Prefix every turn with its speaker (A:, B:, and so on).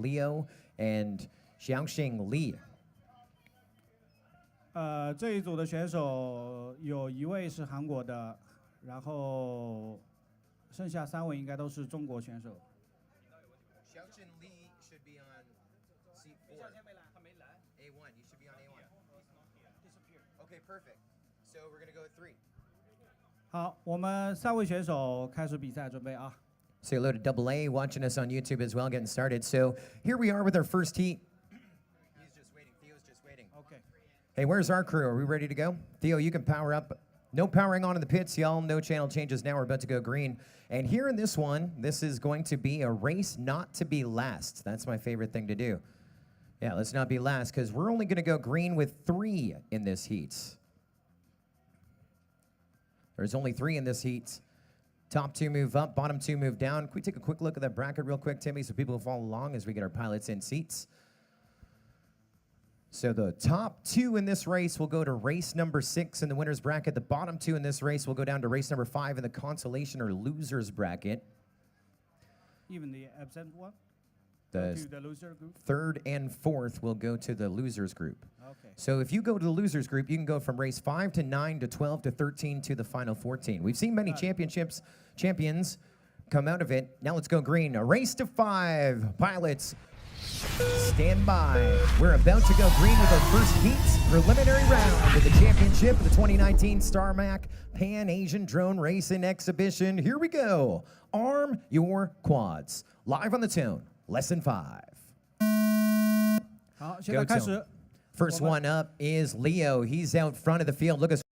A: Leo and Xiaoxian Li.
B: 这一组的选手有1位是韩国的，然后剩下3位应该都是中国选手。
A: Xiaoxian Li should be on seat 4. A1, you should be on A1. Okay, perfect. So we're gonna go 3.
B: 好，我们3位选手开始比赛，准备啊。
A: Say hello to Double A watching us on YouTube as well, getting started. So here we are with our first heat. He's just waiting. Theo's just waiting.
B: Okay.
A: Hey, where's our crew? Are we ready to go? Theo, you can power up. No powering on in the pits, y'all. No channel changes now. We're about to go green. And here in this one, this is going to be a race not to be last. That's my favorite thing to do. Yeah, let's not be last because we're only going to go green with 3 in this heat. There's only 3 in this heat. Top 2 move up, bottom 2 move down. Can we take a quick look at that bracket real quick, Timmy, so people will follow along as we get our pilots in seats? So the top 2 in this race will go to race number 6 in the winner's bracket. The bottom 2 in this race will go down to race number 5 in the consolation or loser's bracket.
B: Even the absent one?
A: The
B: to the loser group?
A: 3rd and 4th will go to the losers group.
B: Okay.
A: So if you go to the losers group, you can go from race 5 to 9 to 12 to 13 to the final 14. We've seen many champions come out of it. Now let's go green. A race to 5. Pilots, stand by. We're about to go green with our first heat preliminary round of the championship of the 2019 Starmach Pan Asian Drone Racing Exhibition. Here we go. Arm your quads. Live on the tone. Lesson 5.
B: 好，现在开始。
A: First one up is Leo. He's out front of the field. Look at